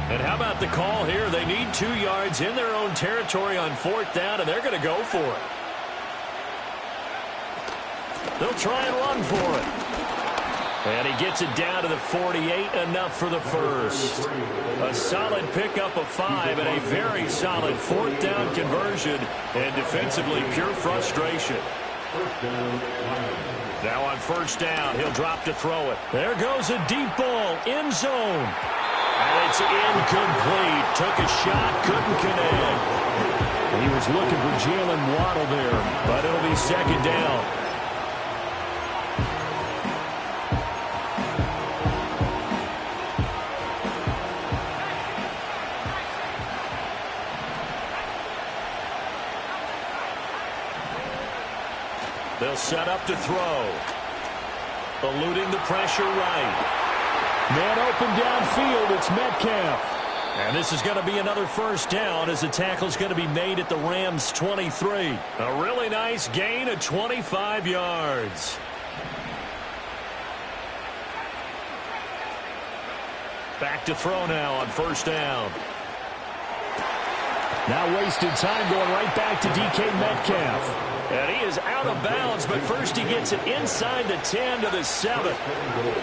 And how about the call here? They need 2 yards in their own territory on 4th down, and they're going to go for it. They'll try and run for it. And he gets it down to the 48, enough for the first. A solid pickup of 5 and a very solid 4th down conversion. And defensively, pure frustration. Now on 1st down, he'll drop to throw it. There goes a deep ball, end zone. And it's incomplete. Took a shot, couldn't connect. He was looking for Jalen Waddle there, but it'll be 2nd down. They'll set up to throw. Eluding the pressure right. Man open downfield, it's Metcalf. And this is going to be another 1st down as the tackle's going to be made at the Rams' 23. A really nice gain of 25 yards. Back to throw now on 1st down. Now wasted time going right back to DK Metcalf. And he is out of bounds, but first he gets it inside the 10 to the 7.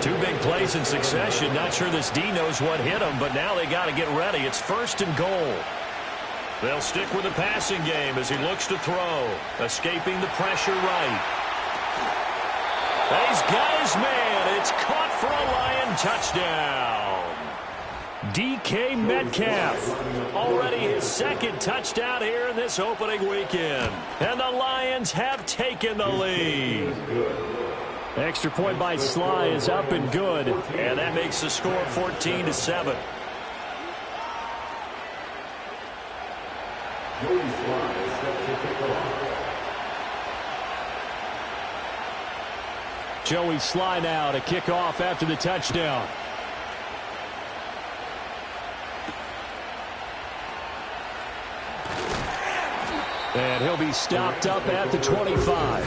2 big plays in succession. Not sure this D knows what hit him, but now they got to get ready. It's 1st and goal. They'll stick with the passing game as he looks to throw. Escaping the pressure right. He's got his man. It's caught for a Lion touchdown. DK Metcalf, already his 2nd touchdown here in this opening weekend. And the Lions have taken the lead. Extra point by Sly is up and good. And that makes the score 14-7. Joey Sly now to kick off after the touchdown. And he'll be stopped up at the 25.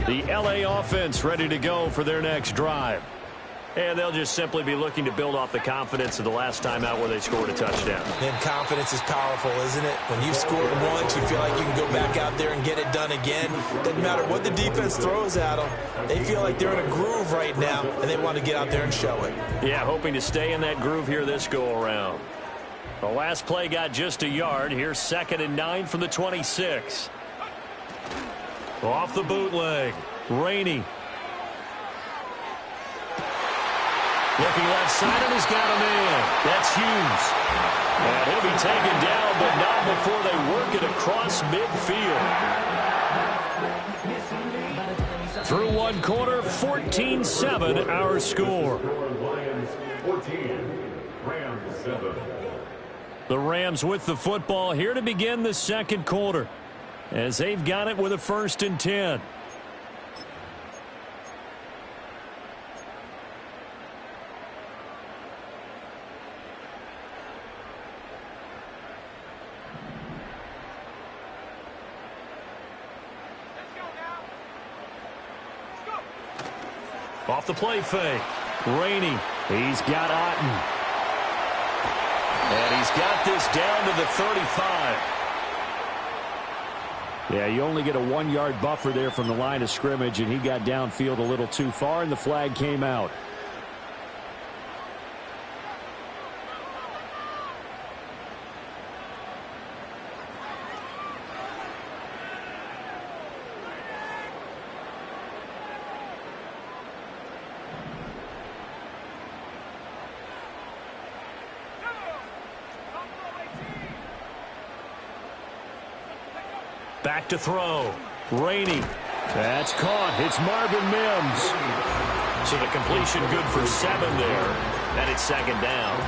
The LA offense ready to go for their next drive. And they'll just simply be looking to build off the confidence of the last time out where they scored a touchdown. And confidence is powerful, isn't it? When you've scored once, you feel like you can go back out there and get it done again. Doesn't matter what the defense throws at them. They feel like they're in a groove right now, and they want to get out there and show it. Yeah, hoping to stay in that groove here this go-around. The last play got just a yard. Here's 2nd and 9 from the 26. Off the bootleg. Rainey. Looking left side, and he's got a man. That's Hughes. And he'll be taken down, but not before they work it across midfield. Through 1 quarter, 14-7, our score. The Rams with the football here to begin the 2nd quarter, as they've got it with a 1st and 10. Off the play fake. Rainey. He's got Otten. And he's got this down to the 35. Yeah, you only get a 1-yard buffer there from the line of scrimmage, and he got downfield a little too far, and the flag came out. Back to throw. Rainey. That's caught. It's Marvin Mims. So the completion good for 7 there. And it's 2nd down.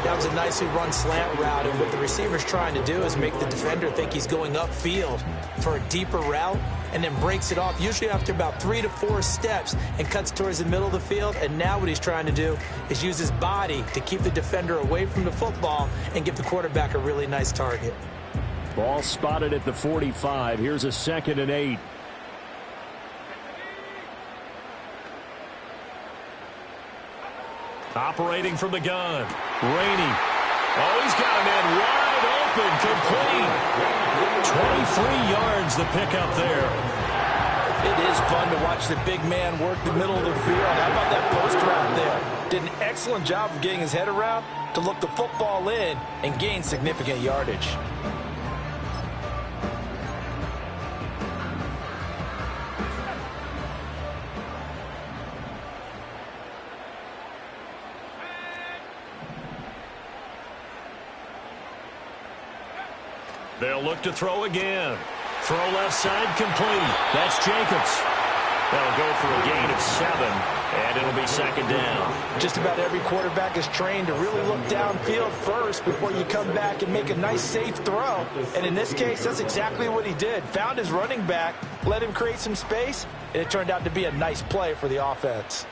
That was a nicely run slant route, and what the receiver's trying to do is make the defender think he's going upfield for a deeper route, and then breaks it off, usually after about 3 to 4 steps, and cuts towards the middle of the field. And now what he's trying to do is use his body to keep the defender away from the football and give the quarterback a really nice target. Ball spotted at the 45. Here's a 2nd and 8. Operating from the gun. Rainey. Oh, he's got a man wide open. Complete. 23 yards the pickup there. It is fun to watch the big man work the middle of the field. How about that post route there? Did an excellent job of getting his head around to look the football in and gain significant yardage. They'll look to throw again. Throw left side complete. That's Jacobs. They'll go for a gain of 7, and it'll be second down. Just about every quarterback is trained to really look downfield first before you come back and make a nice, safe throw. And in this case, that's exactly what he did. Found his running back, let him create some space, and it turned out to be a nice play for the offense.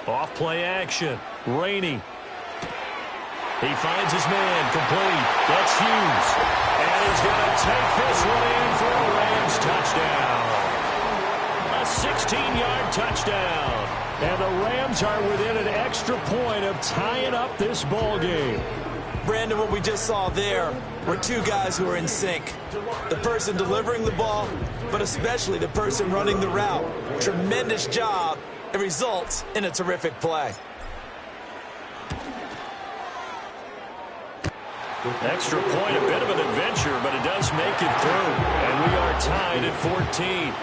Off play action. Rainey. He finds his man. Complete. That's Hughes. And he's going to take this one in for a Rams touchdown. A 16-yard touchdown. And the Rams are within an extra point of tying up this ball game. Brandon, what we just saw there were two guys who are in sync. The person delivering the ball, but especially the person running the route. Tremendous job. It results in a terrific play. Extra point, a bit of an adventure, but it does make it through. And we are tied at 14.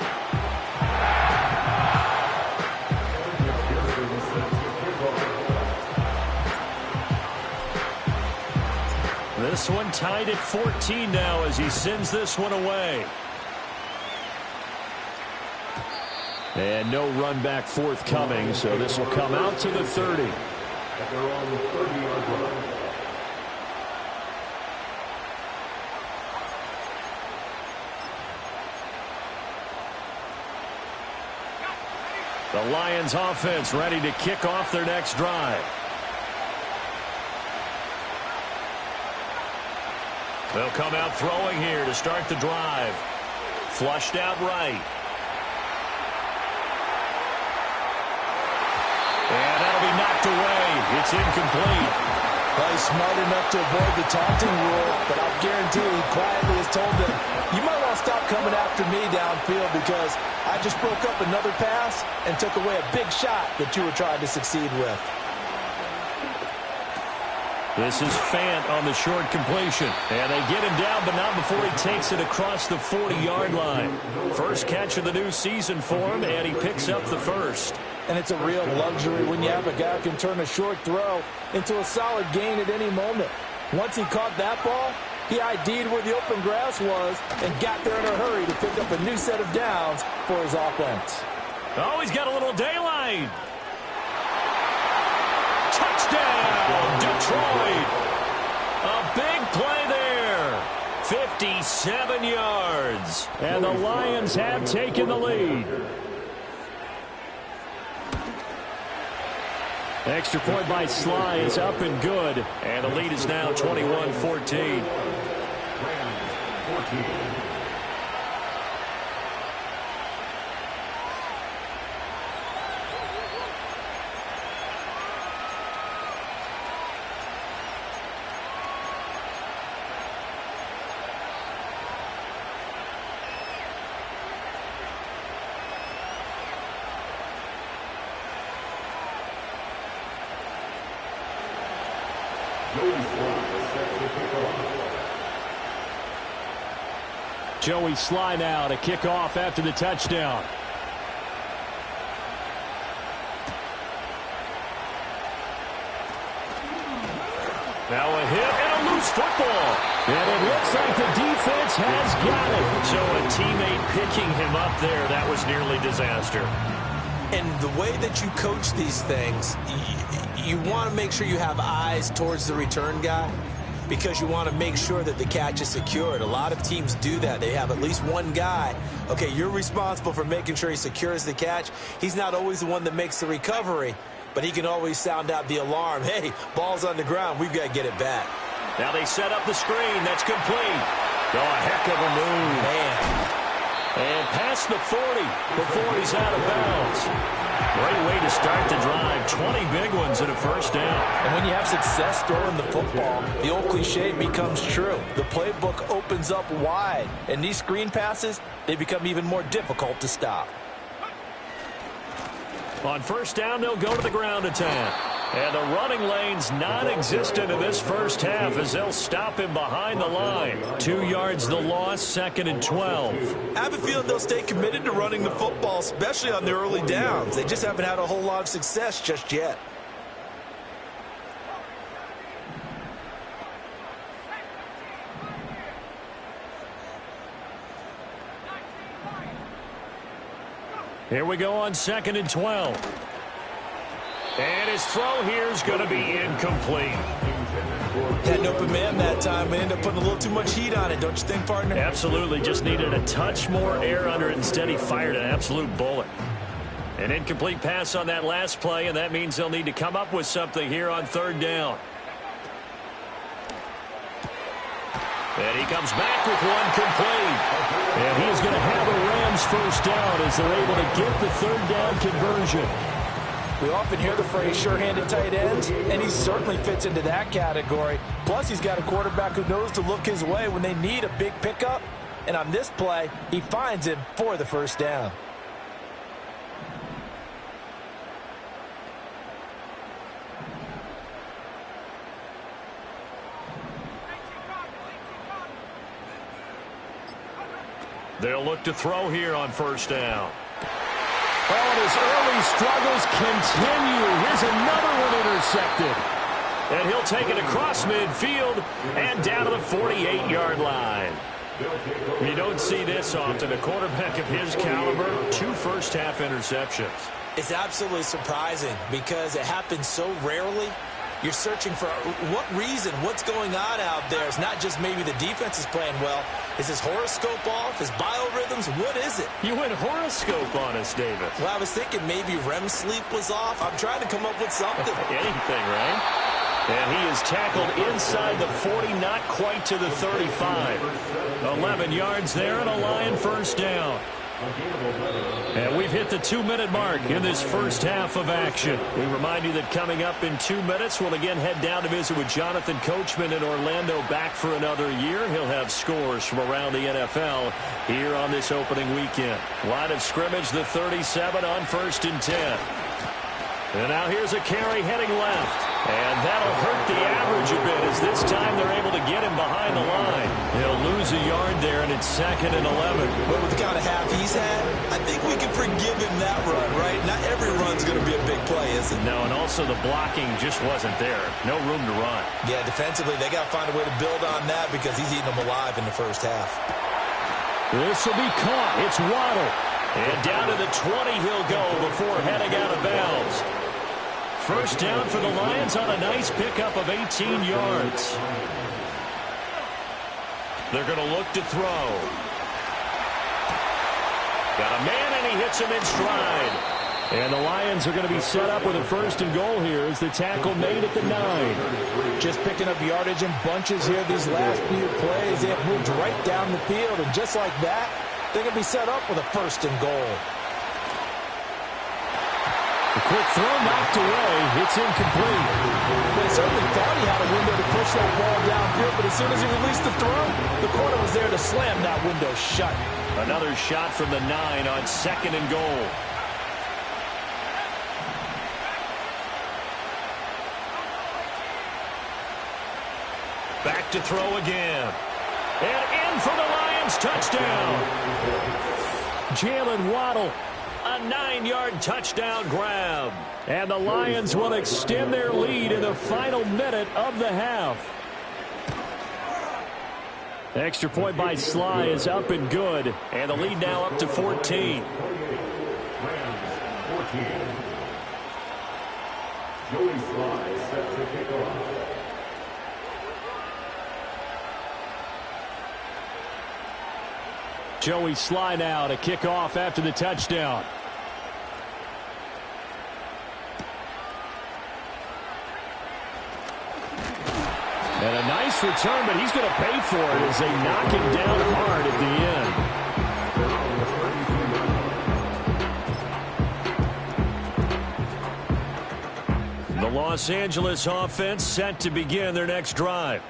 This one tied at 14 now as he sends this one away. And no run back forthcoming, so this will come out to the 30. The Lions offense ready to kick off their next drive. They'll come out throwing here to start the drive. Flushed out right. And that'll be knocked away. It's incomplete. Well, he's smart enough to avoid the taunting rule, but I'll guarantee he quietly has told them, you might want to stop coming after me downfield because I just broke up another pass and took away a big shot that you were trying to succeed with. This is Fant on the short completion. And they get him down, but not before he takes it across the 40-yard line. First catch of the new season for him, and he picks up the first. And it's a real luxury when you have a guy who can turn a short throw into a solid gain at any moment. Once he caught that ball, he ID'd where the open grass was and got there in a hurry to pick up a new set of downs for his offense. Oh, he's got a little daylight. Touchdown, Detroit. A big play there. 57 yards. And the Lions have taken the lead. Extra point by Sly is up and good. And the lead is now 21-14. Joey Sly now to kick off after the touchdown. Now a hit and a loose football. And it looks like the defense has got it. So a teammate picking him up there, that was nearly disaster. And the way that you coach these things, you want to make sure you have eyes towards the return guy because you want to make sure that the catch is secured. A lot of teams do that. They have at least one guy. Okay, you're responsible for making sure he secures the catch. He's not always the one that makes the recovery, but he can always sound out the alarm. Hey, ball's on the ground. We've got to get it back. Now they set up the screen. That's complete. Oh, a heck of a move. Man, And past the 40 before he's out of bounds. Great way to start the drive. 20 big ones and a first down. And when you have success throwing the football, the old cliche becomes true. The playbook opens up wide. And these screen passes, they become even more difficult to stop. On first down, they'll go to the ground attack. And the running lane's non-existent in this first half as they'll stop him behind the line. 2 yards the loss, 2nd and 12. I have a feeling they'll stay committed to running the football, especially on the early downs. They just haven't had a whole lot of success just yet. Here we go on 2nd and 12. And his throw here is going to be incomplete. Had an open man that time, but ended up putting a little too much heat on it, don't you think, partner? Absolutely. Just needed a touch more air under it. Instead, he fired an absolute bullet. An incomplete pass on that last play, and that means they'll need to come up with something here on 3rd down. And he comes back with one complete. And he is going to have a Rams first down as they're able to get the 3rd down conversion. We often hear the phrase sure-handed tight ends, and he certainly fits into that category. Plus, he's got a quarterback who knows to look his way when they need a big pickup. And on this play, he finds him for the first down. They'll look to throw here on first down. Oh, and his early struggles continue. Here's another one intercepted. And he'll take it across midfield and down to the 48-yard line. You don't see this often. A quarterback of his caliber, 2 first-half interceptions. It's absolutely surprising because it happens so rarely. You're searching for what reason, what's going on out there. It's not just maybe the defense is playing well. Is his horoscope off? His biorhythms? What is it? You went horoscope on us, David. Well, I was thinking maybe REM sleep was off. I'm trying to come up with something. Anything, right? And he is tackled inside the 40, not quite to the 35. 11 yards there and a Lion first down. And we've hit the 2-minute mark in this first half of action. We remind you that coming up in 2 minutes, we'll again head down to visit with Jonathan Coachman in Orlando, back for another year. He'll have scores from around the NFL here on this opening weekend. Line of scrimmage, the 37 on 1st and 10. And now here's a carry heading left. And that'll hurt the average a bit as this time they're able to get him behind the line. He'll lose a yard there, and it's 2nd and 11. But with the kind of half he's had, I think we can forgive him that run, right? Not every run's going to be a big play, is it? No, and also the blocking just wasn't there. No room to run. Yeah, defensively, they got to find a way to build on that because he's eating them alive in the first half. This will be caught. It's Waddle. And down to the 20 he'll go before heading out of bounds. First down for the Lions on a nice pickup of 18 yards. They're going to look to throw. Got a man, and he hits him in stride. And the Lions are going to be set up with a 1st and goal here as the tackle made at the 9. Just picking up yardage in bunches here these last few plays. They have moved right down the field, and just like that, they're going to be set up with a 1st and goal. A quick throw knocked away. It's incomplete. They certainly thought he had a window to push that ball downfield, but as soon as he released the throw, the corner was there to slam that window shut. Another shot from the 9 on 2nd and goal. Back to throw again. And in for the Lions touchdown. Jalen Waddle. A 9-yard touchdown grab. And the Lions will extend their lead in the final minute of the half. The extra point by Sly is up and good. And the lead now up to 14. Joey Sly set to kick off. Joey Sly now to kick off after the touchdown. And a nice return, but he's going to pay for it as they knock him down hard at the end. The Los Angeles offense set to begin their next drive.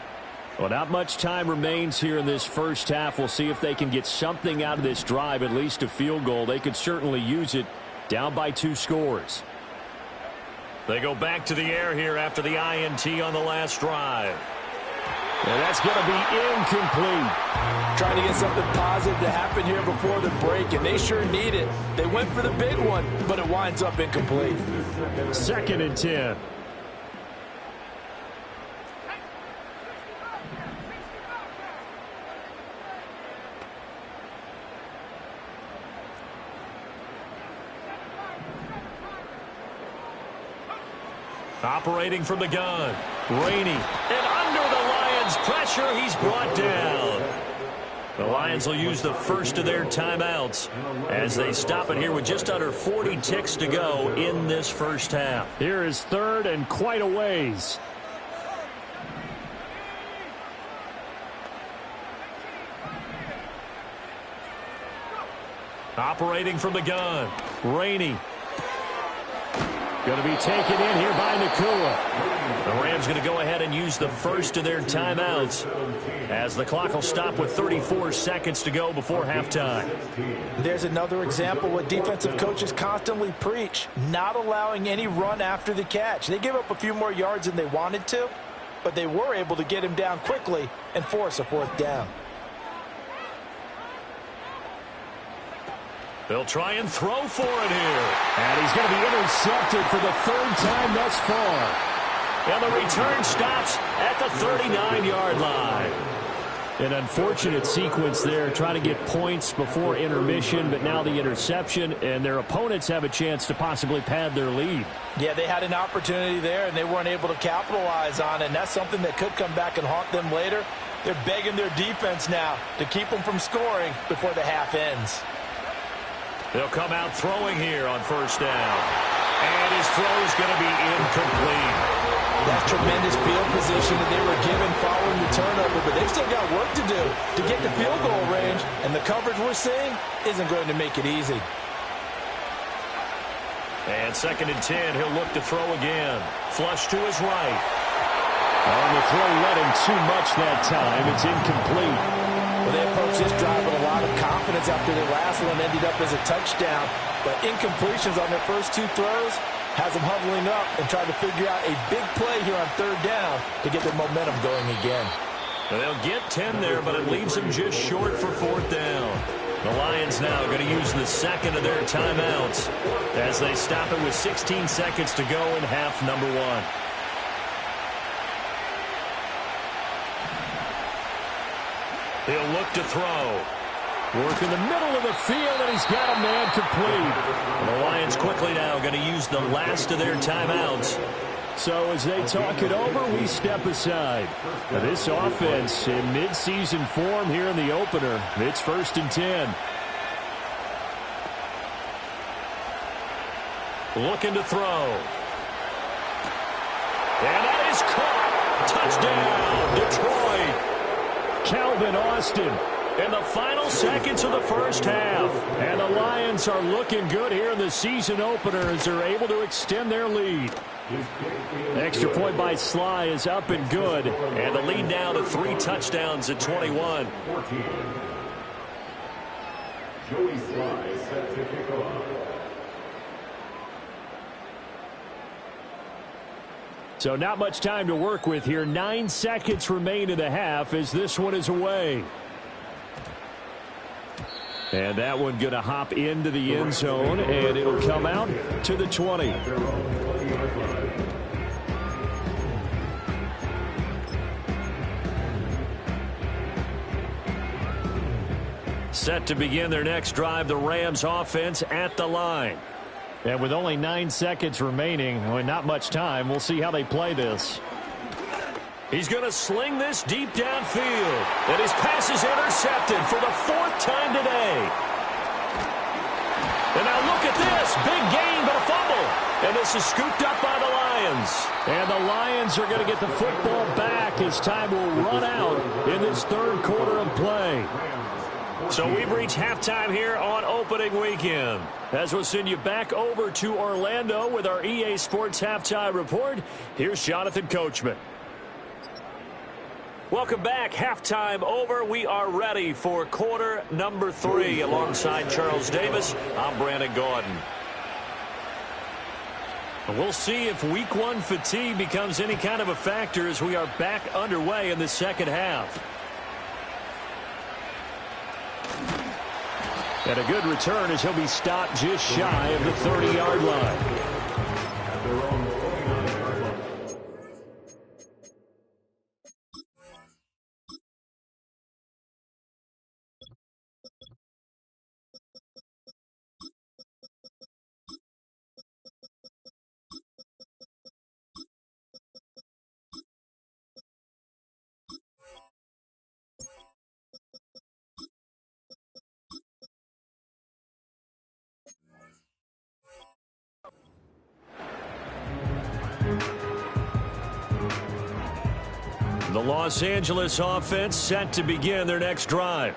Well, not much time remains here in this first half. We'll see if they can get something out of this drive, at least a field goal. They could certainly use it, down by 2 scores. They go back to the air here after the INT on the last drive. And that's going to be incomplete. Trying to get something positive to happen here before the break, and they sure need it. They went for the big one, but it winds up incomplete. 2nd and 10. Operating from the gun. Rainey. And under the Lions' pressure, he's brought down. The Lions will use the first of their timeouts as they stop it here with just under 40 ticks to go in this first half. Here is 3rd and quite a ways. Operating from the gun. Rainey. Going to be taken in here by Nakua. The Rams going to go ahead and use the first of their timeouts as the clock will stop with 34 seconds to go before halftime. There's another example what defensive coaches constantly preach, not allowing any run after the catch. They gave up a few more yards than they wanted to, but they were able to get him down quickly and force a 4th down. They'll try and throw for it here. And he's going to be intercepted for the 3rd time thus far. And the return stops at the 39-yard line. An unfortunate sequence there, trying to get points before intermission, but now the interception, and their opponents have a chance to possibly pad their lead. Yeah, they had an opportunity there, and they weren't able to capitalize on it, and that's something that could come back and haunt them later. They're begging their defense now to keep them from scoring before the half ends. They'll come out throwing here on 1st down. And his throw is going to be incomplete. That's tremendous field position that they were given following the turnover, but they've still got work to do to get to field goal range, and the coverage we're seeing isn't going to make it easy. And 2nd and 10, he'll look to throw again. Flush to his right. And the throw led him too much that time. It's incomplete. Well, they approached this drive with a lot of confidence after their last one ended up as a touchdown. But incompletions on their first 2 throws has them huddling up and trying to figure out a big play here on 3rd down to get their momentum going again. They'll get 10 there, but it leaves them just short for 4th down. The Lions now going to use the 2nd of their timeouts as they stop it with 16 seconds to go in half number 1. He'll look to throw. Work in the middle of the field, and he's got a man complete. And the Lions quickly now going to use the last of their timeouts. So as they talk it over, we step aside. Now this offense in midseason form here in the opener. It's 1st and 10. Looking to throw. And that is caught. Touchdown, Detroit. Calvin Austin in the final seconds of the first half. And the Lions are looking good here in the season opener as they're able to extend their lead. Extra point by Sly is up and good. And the lead now to 3 touchdowns at 21. Joey Sly set to kick off. So not much time to work with here. 9 seconds remain in the half as this one is away. And that one going to hop into the end zone, and it'll come out to the 20. Set to begin their next drive, the Rams offense at the line. And with only 9 seconds remaining, not much time, we'll see how they play this. He's going to sling this deep downfield. And his pass is intercepted for the 4th time today. And now look at this. Big gain, but a fumble. And this is scooped up by the Lions. And the Lions are going to get the football back as time will run out in this 3rd quarter of play. So we've reached halftime here on opening weekend. As we'll send you back over to Orlando with our EA Sports Halftime Report, here's Jonathan Coachman. Welcome back. Halftime over. We are ready for quarter number 3. Alongside Charles Davis, I'm Brandon Gordon. We'll see if week 1 fatigue becomes any kind of a factor as we are back underway in the second half. And a good return as he'll be stopped just shy of the 30-yard line. The Los Angeles offense set to begin their next drive.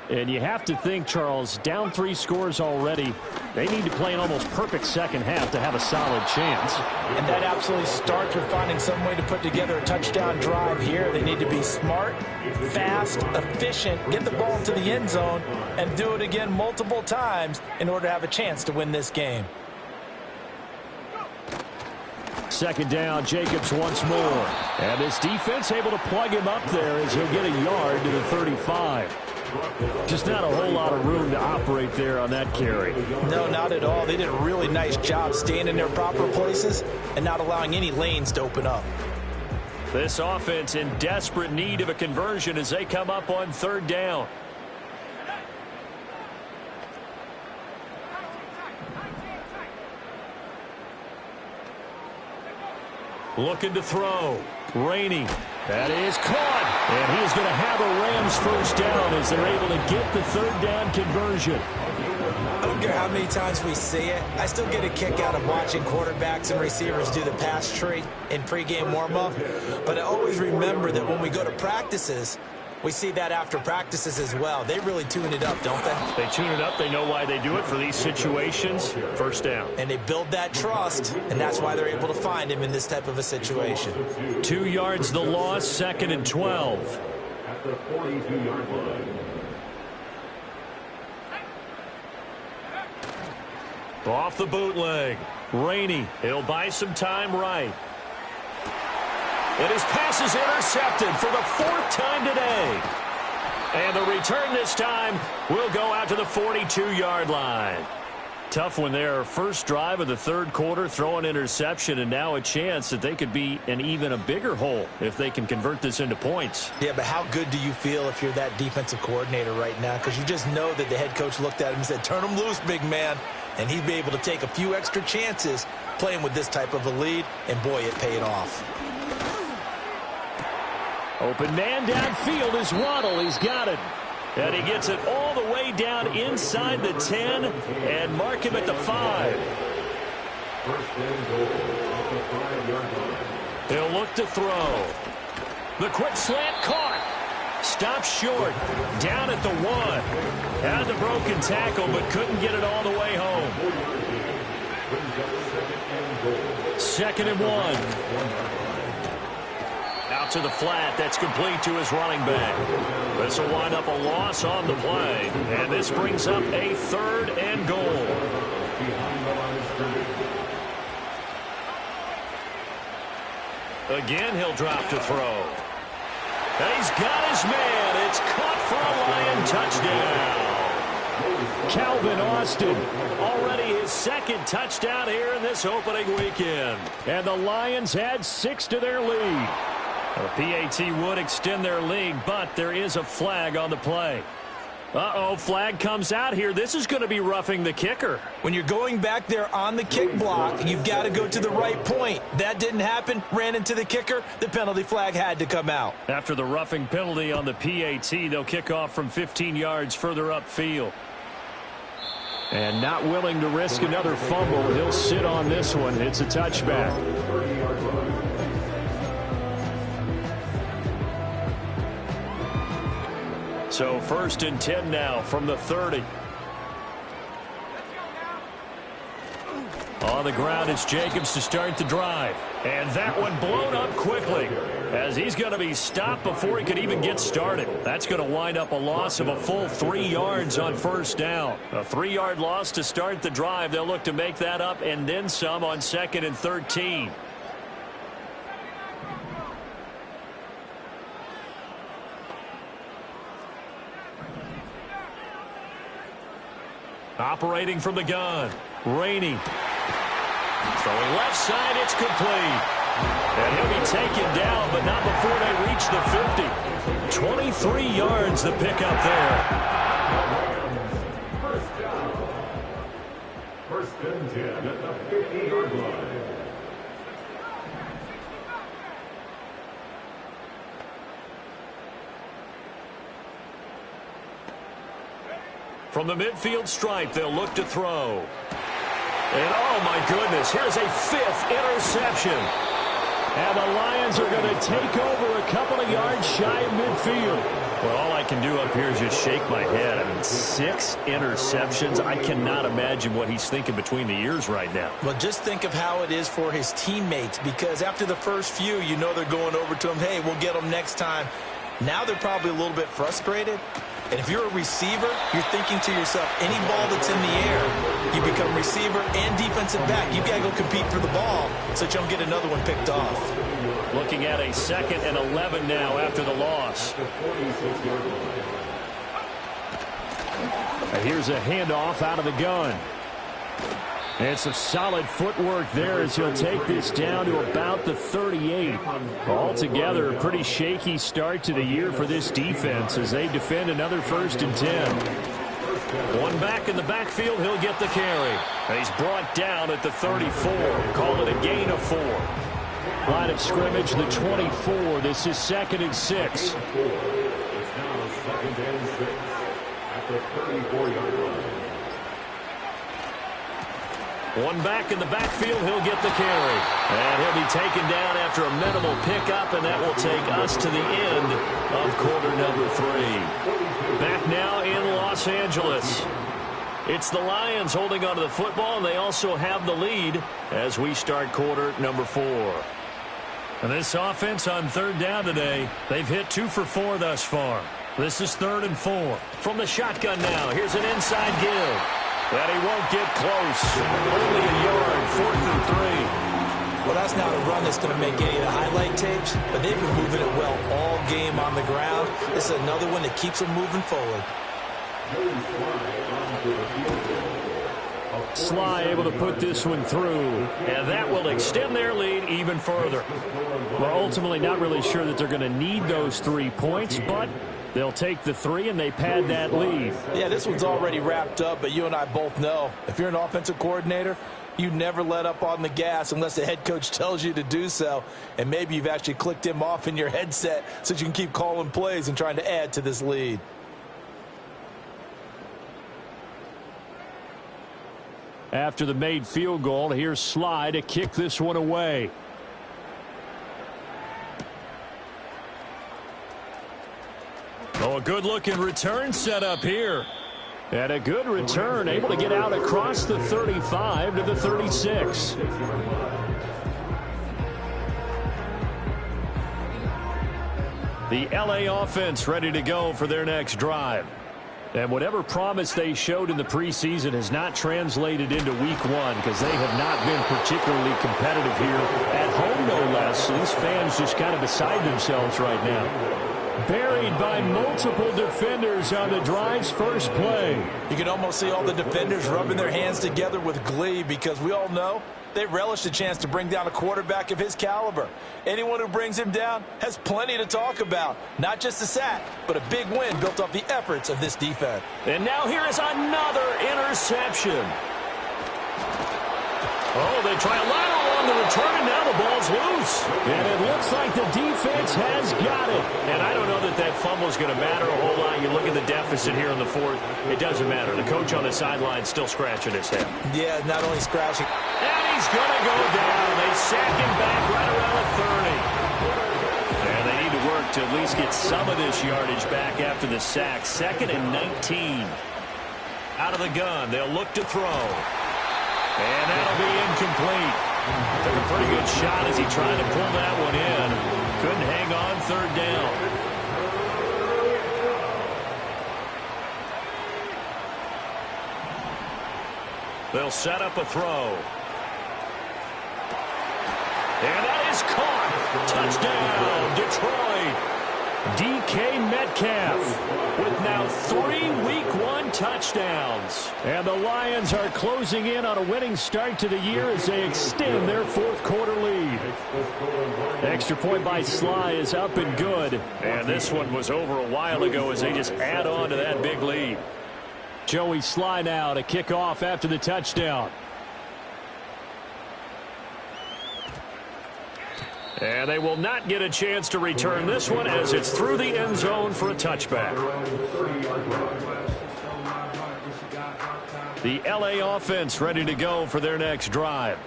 And you have to think, Charles, down 3 scores already. They need to play an almost perfect second half to have a solid chance. And that absolutely starts with finding some way to put together a touchdown drive here. They need to be smart, fast, efficient, get the ball to the end zone, and do it again multiple times in order to have a chance to win this game. Second down, Jacobs once more. And this defense able to plug him up there as he'll get a yard to the 35. Just not a whole lot of room to operate there on that carry. No, not at all. They did a really nice job staying in their proper places and not allowing any lanes to open up. This offense in desperate need of a conversion as they come up on third down. Looking to throw. Rainey. That is caught. And he's going to have a Rams first down as they're able to get the third down conversion. I don't care how many times we see it. I still get a kick out of watching quarterbacks and receivers do the pass tree in pregame warm-up. But I always remember that when we go to practices, we see that after practices as well. They really tune it up, don't they? They tune it up. They know why they do it for these situations. First down. And they build that trust, and that's why they're able to find him in this type of a situation. 2 yards the loss, 2nd and 12. At the 42-yard line. Off the bootleg. Rainey. He'll buy some time right. And his pass is intercepted for the 4th time today. And the return this time will go out to the 42-yard line. Tough one there. First drive of the third quarter, throw an interception, and now a chance that they could be in even a bigger hole if they can convert this into points. Yeah, but how good do you feel if you're that defensive coordinator right now? Because you just know that the head coach looked at him and said, turn him loose, big man. And he'd be able to take a few extra chances playing with this type of a lead, and boy, it paid off. Open man downfield is Waddle. He's got it. And he gets it all the way down inside the 10 and mark him at the 5. First and goal at the 5-yard line. He'll look to throw. The quick slant caught. Stopped short. Down at the 1. Had the broken tackle but couldn't get it all the way home. 2nd and 1. Out to the flat. That's complete to his running back. This will wind up a loss on the play. And this brings up a 3rd and goal. Again, he'll drop to throw. And he's got his man. It's caught for a Lion touchdown. Calvin Austin, already his 2nd touchdown here in this opening weekend. And the Lions had 6 to their lead. The PAT would extend their lead, but there is a flag on the play. Uh-oh, flag comes out here. This is going to be roughing the kicker. When you're going back there on the kick block, you've got to go to the right point. That didn't happen. Ran into the kicker. The penalty flag had to come out. After the roughing penalty on the PAT, they'll kick off from 15 yards further upfield. And not willing to risk another fumble, he'll sit on this one. It's a touchback. So 1st and 10 now from the 30. On the ground, it's Jacobs to start the drive. And that one blown up quickly as he's going to be stopped before he could even get started. That's going to wind up a loss of a full 3 yards on 1st down. A 3-yard loss to start the drive. They'll look to make that up and then some on 2nd and 13. Operating from the gun, Rainey. Throwing left side, it's complete. And he'll be taken down, but not before they reach the 50. 23 yards the pickup there. First down. 1st and 10 at the 50-yard line. From the midfield stripe, they'll look to throw. And, oh, my goodness, here's a 5th interception. And the Lions are going to take over a couple of yards shy of midfield. Well, all I can do up here is just shake my head. I mean, 6 interceptions. I cannot imagine what he's thinking between the ears right now. Well, just think of how it is for his teammates, because after the first few, you know they're going over to him, hey, we'll get them next time. Now they're probably a little bit frustrated. And if you're a receiver, you're thinking to yourself, any ball that's in the air, you become receiver and defensive back. You've got to go compete for the ball so that you don't get another one picked off. Looking at a 2nd and 11 now after the loss. And here's a handoff out of the gun. And some solid footwork there as he'll take this down to about the 38. Altogether, a pretty shaky start to the year for this defense as they defend another 1st and 10. One back in the backfield, he'll get the carry. And he's brought down at the 34. Call it a gain of 4. Line of scrimmage, the 24. This is 2nd and 6. It's now 2nd and 6 at the 34-yard line. One back in the backfield, he'll get the carry. And he'll be taken down after a minimal pickup, and that will take us to the end of quarter number 3. Back now in Los Angeles. It's the Lions holding onto the football, and they also have the lead as we start quarter number 4. And this offense on 3rd down today, they've hit 2 for 4 thus far. This is 3rd and 4. From the shotgun now, here's an inside give. But he won't get close. Only a yard, 4th and 3. Well, that's not a run that's going to make any of the highlight tapes, but they've been moving it well all game on the ground. This is another one that keeps them moving forward. Sly able to put this one through, and that will extend their lead even further. We're ultimately not really sure that they're going to need those 3 points, but they'll take the 3 and they pad that lead. Yeah, this one's already wrapped up, but you and I both know if you're an offensive coordinator, you never let up on the gas unless the head coach tells you to do so. And maybe you've actually clicked him off in your headset so you can keep calling plays and trying to add to this lead. After the made field goal, here's Sly to kick this one away. Oh, a good-looking return set up here. And a good return, able to get out across the 35 to the 36. The LA offense ready to go for their next drive. And whatever promise they showed in the preseason has not translated into week 1 because they have not been particularly competitive here at home, no less. So these fans just kind of beside themselves right now. Buried by multiple defenders on the drive's first play. You can almost see all the defenders rubbing their hands together with glee because we all know they relish the chance to bring down a quarterback of his caliber. Anyone who brings him down has plenty to talk about. Not just a sack, but a big win built off the efforts of this defense. And now here is another interception. Oh, they try a lateral on the return, and now the ball's loose. And it looks like the defense has got it. And I don't know that that fumble is going to matter a whole lot. You look at the deficit here in the 4th, it doesn't matter. The coach on the sideline still scratching his head. Yeah, not only scratching. And he's going to go down. They sack him back right around the 30. And they need to work to at least get some of this yardage back after the sack. 2nd and 19. Out of the gun, they'll look to throw. And that'll be incomplete. Took a pretty good shot as he tried to pull that one in. Couldn't hang on 3rd down. They'll set up a throw. And that is caught. Touchdown, Detroit. DK Metcalf with now 3 Week 1 touchdowns. And the Lions are closing in on a winning start to the year as they extend their 4th quarter lead. Extra point by Sly is up and good. And this one was over a while ago as they just add on to that big lead. Joey Sly now to kick off after the touchdown. And they will not get a chance to return this one as it's through the end zone for a touchback. The LA offense ready to go for their next drive.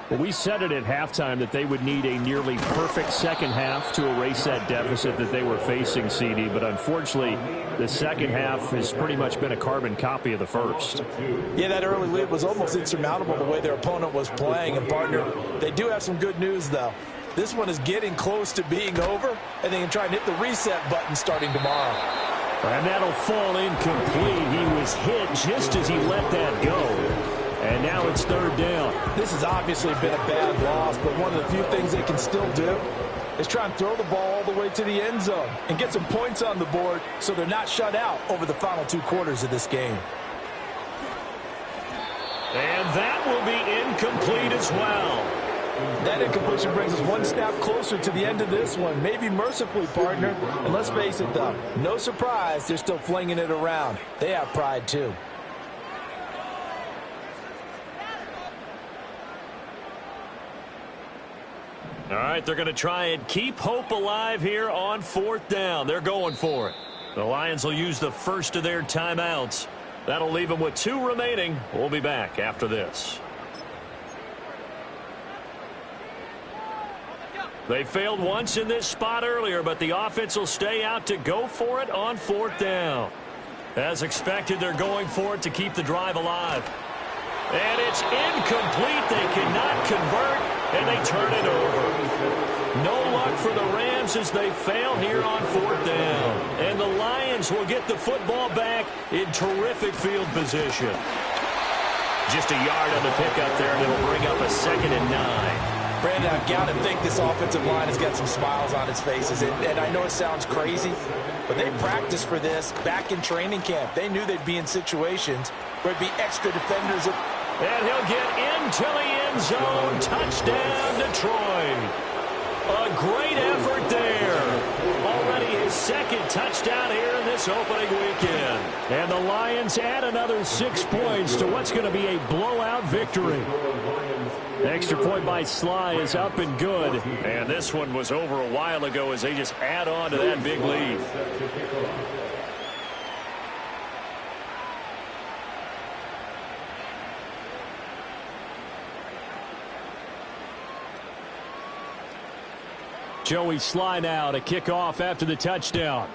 Well, we said it at halftime that they would need a nearly perfect second half to erase that deficit that they were facing, CD. But unfortunately, the second half has pretty much been a carbon copy of the first. Yeah, that early lead was almost insurmountable the way their opponent was playing. And, partner, they do have some good news, though. This one is getting close to being over, and they can try and hit the reset button starting tomorrow. And that'll fall incomplete. He was hit just as he let that go. And now it's 3rd down. This has obviously been a bad loss, but one of the few things they can still do is try and throw the ball all the way to the end zone and get some points on the board so they're not shut out over the final 2 quarters of this game. And that will be incomplete as well. That incompletion brings us one step closer to the end of this one. Maybe mercifully, partner. And let's face it, though, no surprise, they're still flinging it around. They have pride, too. All right, they're going to try and keep hope alive here on 4th down. They're going for it. The Lions will use the first of their timeouts. That'll leave them with 2 remaining. We'll be back after this. They failed once in this spot earlier, but the offense will stay out to go for it on 4th down. As expected, they're going for it to keep the drive alive. And it's incomplete. They cannot convert, and they turn it over. No luck for the Rams as they fail here on 4th down. And the Lions will get the football back in terrific field position. Just a yard on the pickup there, and it'll bring up a 2nd and 9. Brandon, I've got to think this offensive line has got some smiles on its faces. And I know it sounds crazy, but they practiced for this back in training camp. They knew they'd be in situations where it'd be extra defenders. And he'll get into the end zone. Touchdown, Detroit. A great effort there. Already his 2nd touchdown here in this opening weekend. And the Lions add another 6 points to what's going to be a blowout victory. Extra point by Sly is up and good. And this one was over a while ago as they just add on to that big lead. Joey Sly now to kick off after the touchdown.